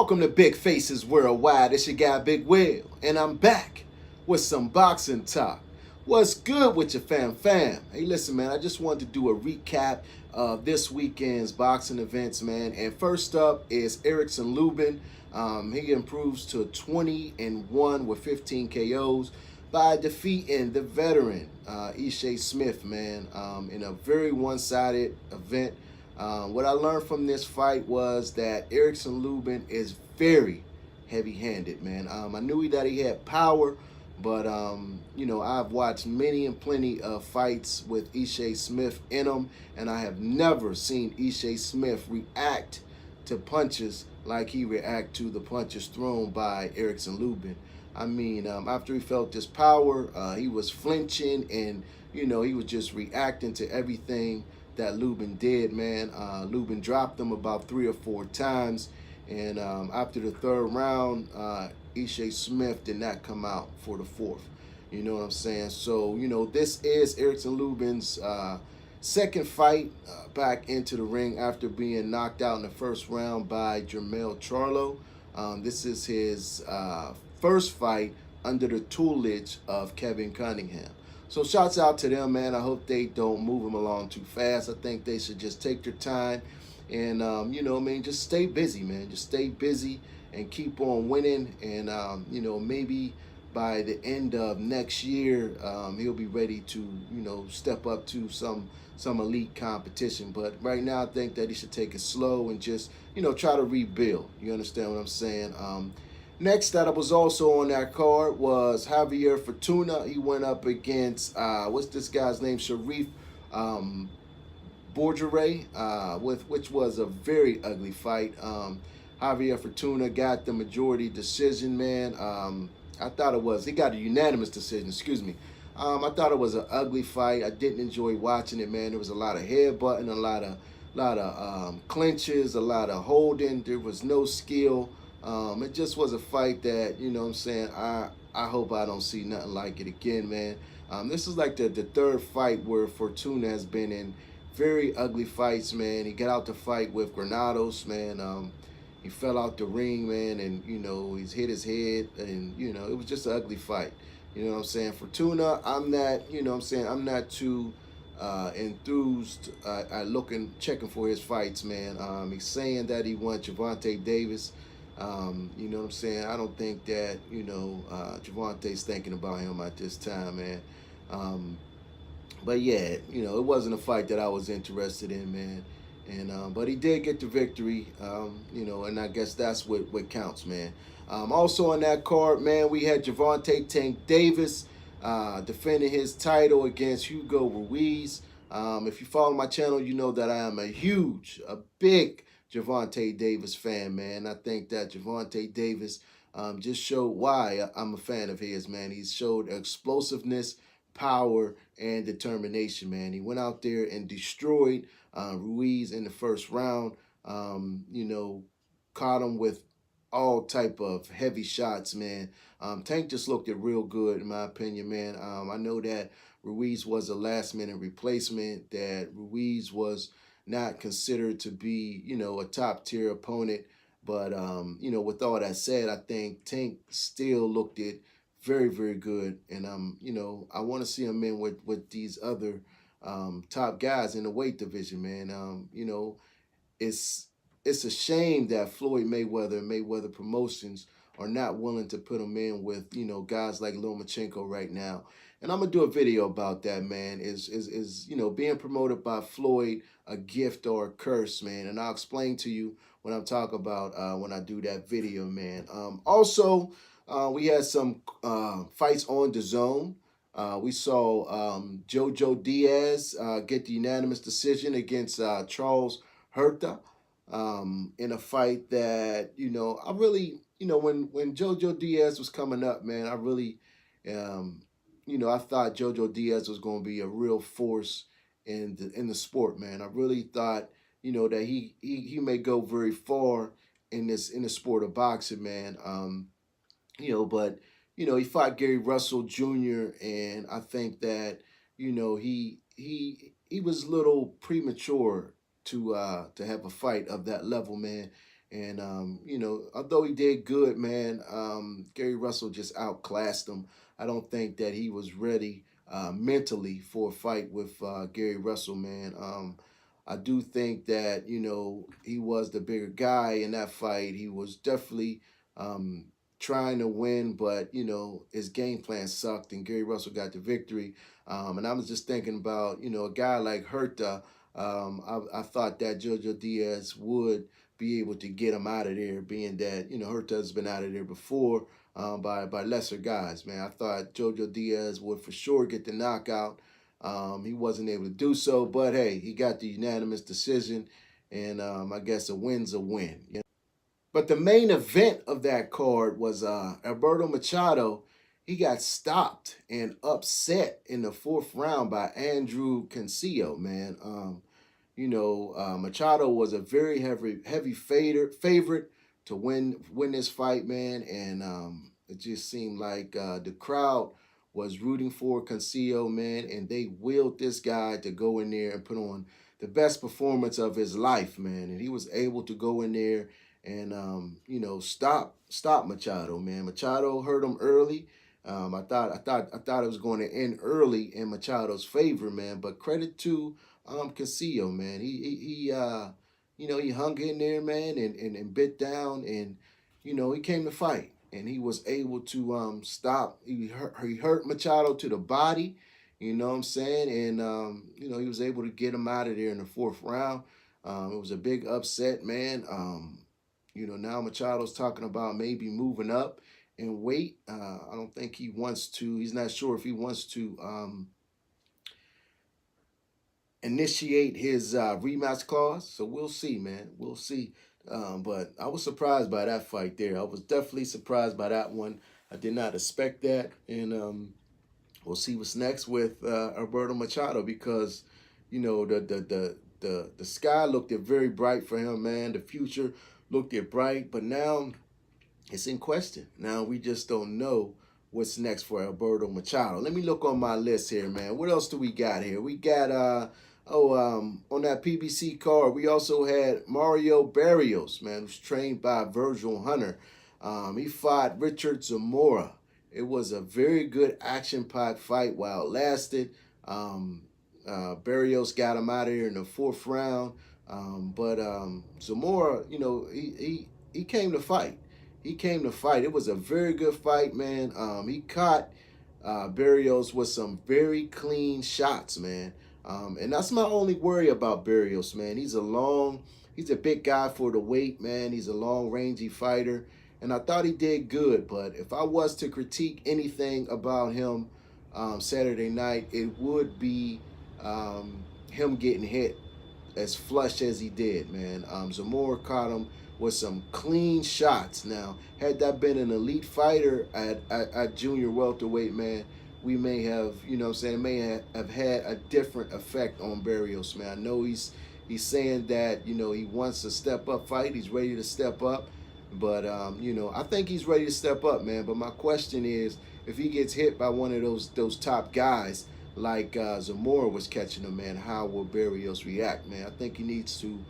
Welcome to Big Faces Worldwide. It's your guy Big Will, and I'm back with some boxing talk. What's good with your fam? Hey, listen, man, I just wanted to do a recap of this weekend's boxing events, man. And first up is Erickson Lubin. He improves to 20-1 with 15 KOs by defeating the veteran Ishe Smith, man, in a very one-sided event. What I learned from this fight was that Erickson Lubin is very heavy-handed, man. I knew that he had power, but I've watched many and plenty of fights with Ishe Smith in them, and I have never seen Ishe Smith react to punches like he react to the punches thrown by Erickson Lubin. I mean, after he felt this power, he was flinching, and he was just reacting to everything that Lubin did, man. Lubin dropped him about 3 or 4 times, and after the third round, Ishe Smith did not come out for the fourth. You know what I'm saying? So, this is Erickson Lubin's second fight back into the ring after being knocked out in the first round by Jermell Charlo. This is his first fight under the tutelage of Kevin Cunningham. So shouts out to them, man. I hope they don't move him along too fast. I think they should just take their time and, just stay busy, man. Just stay busy and keep on winning. And, maybe by the end of next year, he'll be ready to, step up to some elite competition. But right now, I think that he should take it slow and just, try to rebuild. You understand what I'm saying? Next that was also on that card was Javier Fortuna. He went up against, what's this guy's name? Sharif Bourgeray, which was a very ugly fight. Javier Fortuna got the majority decision, man. He got a unanimous decision, excuse me. I thought it was an ugly fight. I didn't enjoy watching it, man. There was a lot of headbutting, a lot of clinches, a lot of holding. There was no skill. It just was a fight that, I hope I don't see nothing like it again, man. This is like the third fight where Fortuna has been in very ugly fights, man. He got out to fight with Granados, man. He fell out the ring, man, and, he's hit his head, and, it was just an ugly fight. You know what I'm saying? Fortuna, I'm not, I'm not too enthused at checking for his fights, man. He's saying that he won Gervonta Davis. You know what I'm saying? I don't think that, Gervonta's thinking about him at this time, man. But yeah, it wasn't a fight that I was interested in, man. And but he did get the victory, and I guess that's what counts, man. Also on that card, man, we had Gervonta Tank Davis defending his title against Hugo Ruiz. If you follow my channel, you know that I am a big Gervonta Davis fan, man. I think that Gervonta Davis just showed why I'm a fan of his, man. He showed explosiveness, power, and determination, man. He went out there and destroyed Ruiz in the first round. Caught him with all type of heavy shots, man. Tank just looked real good, in my opinion, man. I know that Ruiz was a last-minute replacement, that Ruiz was not considered to be, a top-tier opponent. But, with all that said, I think Tank still looked it very, very good. And, I want to see him in with these other top guys in the weight division, man. It's a shame that Floyd Mayweather and Mayweather Promotions are not willing to put him in with, guys like Lomachenko right now. And I'm going to do a video about that, man. Is being promoted by Floyd a gift or a curse, man? And I'll explain to you when I'm talking about when I do that video, man. Also, we had some fights on DAZN. We saw Jojo Diaz get the unanimous decision against Charles Herta in a fight that, I really, when Jojo Diaz was coming up, man, I really, I thought Jojo Diaz was going to be a real force in the sport, man. I really thought, that he may go very far in the sport of boxing, man. But he fought Gary Russell Jr. and I think that, he was a little premature to have a fight of that level, man. And you know, although he did good, man, Gary Russell just outclassed him. I don't think that he was ready mentally for a fight with Gary Russell, man. I do think that, you know, he was the bigger guy in that fight. He was definitely um, trying to win, but you know his game plan sucked, and Gary Russell got the victory. And I was just thinking about, you know, a guy like Herta. I thought that Jojo Diaz would be able to get him out of there, being that, you know, Herta's been out of there before by lesser guys. Man, I thought Jojo Diaz would for sure get the knockout. He wasn't able to do so, but hey, he got the unanimous decision, and I guess a win's a win. You know? But the main event of that card was Alberto Machado. He got stopped and upset in the fourth round by Andrew Cancio, man. You know, Machado was a very heavy favorite to win this fight, man, and it just seemed like the crowd was rooting for Cancio, man, and they willed this guy to go in there and put on the best performance of his life, man, and he was able to go in there and you know, stop Machado, man. Machado hurt him early. I thought it was going to end early in Machado's favor, man. But credit to Castillo, man. He you know, he hung in there, man, and bit down, and you know, he came to fight, and he was able to stop. He hurt Machado to the body, you know what I'm saying, and you know, he was able to get him out of there in the fourth round. It was a big upset, man. You know, now Machado's talking about maybe moving up in weight. I don't think he wants to. He's not sure if he wants to initiate his rematch clause. So we'll see, man. We'll see. But I was surprised by that fight there. I was definitely surprised by that one. I did not expect that. And we'll see what's next with Alberto Machado, because, you know, the sky looked very bright for him, man. The future looked bright, but now it's in question. Now we just don't know what's next for Alberto Machado. Let me look on my list here, man. What else do we got here? We got on that PBC card, we also had Mario Barrios, man, who's trained by Virgil Hunter. He fought Richard Zamora. It was a very good action-packed fight while it lasted. Barrios got him out of here in the fourth round. But Zamora, you know, he came to fight. He came to fight. It was a very good fight, man. He caught Barrios with some very clean shots, man. And that's my only worry about Barrios, man. He's a big guy for the weight, man. He's a long, rangy fighter. And I thought he did good. But if I was to critique anything about him Saturday night, it would be him getting hit as flush as he did, man. Zamora caught him with some clean shots. Now, had that been an elite fighter at junior welterweight, man, we may have, you know what I'm saying, may have had a different effect on Barrios, man. I know he's saying that, you know, he wants a step-up fight. He's ready to step up. But, you know, I think he's ready to step up, man. But my question is, if he gets hit by one of those top guys, like Zamora was catching him, man, how will Barrios react, man? I think he needs to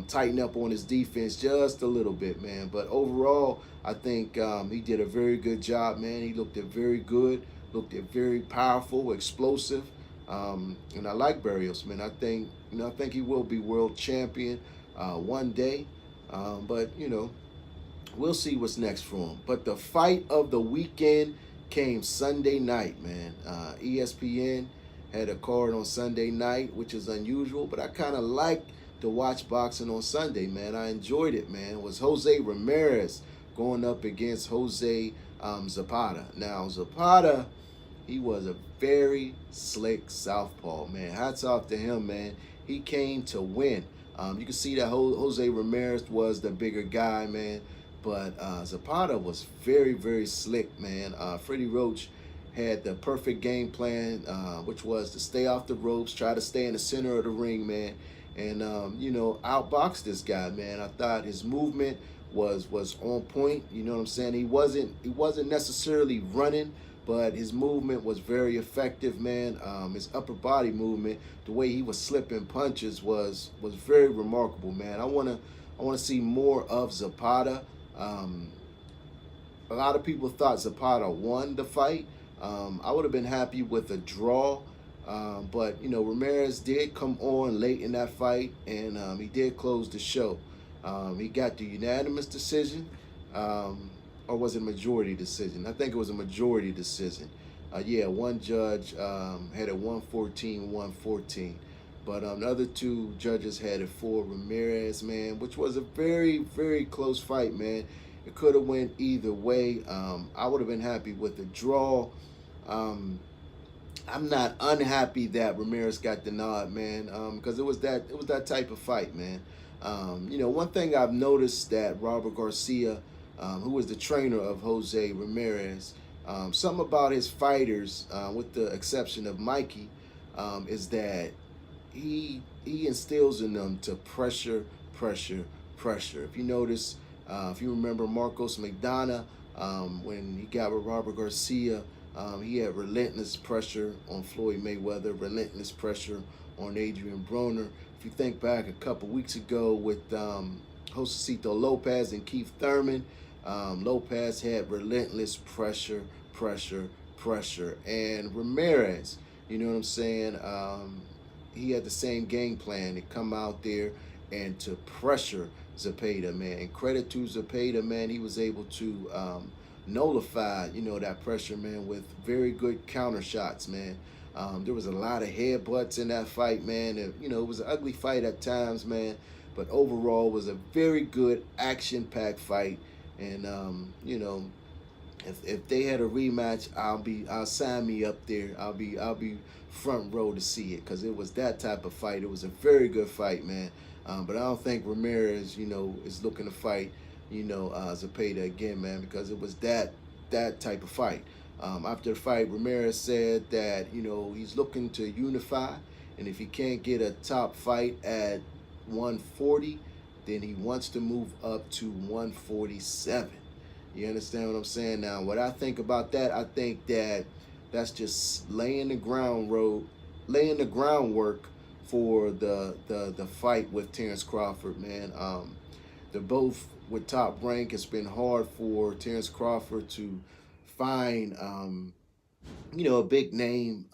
tighten up on his defense just a little bit, man. But overall, I think he did a very good job, man. He looked very good, looked very powerful, explosive, and I like Barrios, man. I think he will be world champion one day, but you know, we'll see what's next for him. But the fight of the weekend came Sunday night, man. ESPN had a card on Sunday night, which is unusual, but I kind of like to watch boxing on Sunday, man. I enjoyed it, man. It was Jose Ramirez going up against Jose Zapata. Now, Zapata, he was a very slick southpaw, man. Hats off to him, man. He came to win. You can see that Jose Ramirez was the bigger guy, man. But Zapata was very, very slick, man. Freddie Roach had the perfect game plan, which was to stay off the ropes, try to stay in the center of the ring, man, and you know, outbox this guy, man. I thought his movement was on point. You know what I'm saying? He wasn't necessarily running, but his movement was very effective, man. His upper body movement, the way he was slipping punches was very remarkable, man. I wanna I want to see more of Zapata. Um, a lot of people thought Zapata won the fight. I would have been happy with a draw, but you know Ramirez did come on late in that fight, and he did close the show. He got the unanimous decision, um, or was it a majority decision? I think it was a majority decision. Yeah, one judge had it 114, 114. But the other two judges had it for Ramirez, man, which was a very, very close fight, man. It could have went either way. I would have been happy with a draw. Um, I'm not unhappy that Ramirez got the nod, man, because it was that type of fight, man. You know, one thing I've noticed that Robert Garcia, who was the trainer of Jose Ramirez, something about his fighters, with the exception of Mikey, is that he instills in them to pressure, pressure, pressure. If you notice, if you remember Marcos McDonough, when he got with Robert Garcia, he had relentless pressure on Floyd Mayweather, relentless pressure on Adrian Broner. If you think back a couple weeks ago with Josecito Lopez and Keith Thurman, Lopez had relentless pressure, pressure, pressure. And Ramirez, you know what I'm saying? He had the same game plan to come out there and to pressure Zepeda, man. And credit to Zepeda, man, he was able to nullify, you know, that pressure, man, with very good counter shots, man. There was a lot of headbutts in that fight, man. And, you know, it was an ugly fight at times, man. But overall, it was a very good action-packed fight. And, you know, if they had a rematch, I'll sign me up there. I'll be front row to see it because it was that type of fight. It was a very good fight, man. But I don't think Ramirez, you know, is looking to fight, you know, Zepeda again, man, because it was that type of fight. After the fight, Ramirez said that, you know, he's looking to unify, and if he can't get a top fight at 140, then he wants to move up to 147. You understand what I'm saying? Now, what I think about that, I think that that's just laying the groundwork for the fight with Terence Crawford, man. They're both with Top Rank. It's been hard for Terence Crawford to find, you know, a big name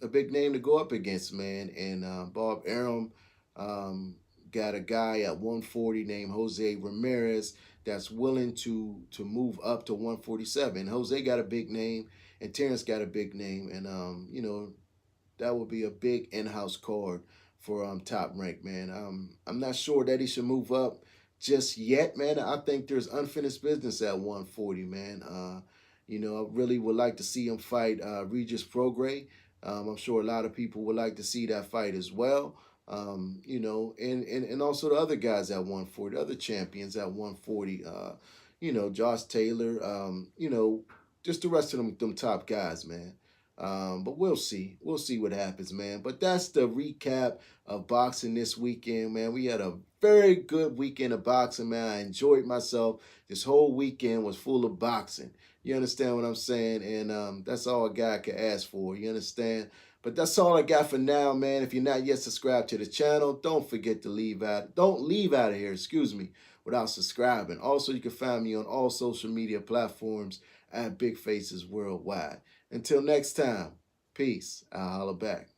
to go up against, man. And Bob Arum got a guy at 140 named Jose Ramirez that's willing to move up to 147. Jose got a big name, and Terence got a big name, and you know, that would be a big in-house card for Top Rank, man. I'm not sure that he should move up just yet, man. I think there's unfinished business at 140, man. You know, I really would like to see him fight Regis Prograis. I'm sure a lot of people would like to see that fight as well. You know, and also the other guys at 140, other champions at 140. You know, Josh Taylor. You know, just the rest of them top guys, man. But we'll see. We'll see what happens, man. But that's the recap of boxing this weekend, man. We had a very good weekend of boxing, man. I enjoyed myself. This whole weekend was full of boxing. You understand what I'm saying? And that's all a guy can ask for. You understand? But that's all I got for now, man. If you're not yet subscribed to the channel, don't forget to don't leave out of here, excuse me, without subscribing. Also, you can find me on all social media platforms at Big Faces Worldwide. Until next time, peace. I'll holla back.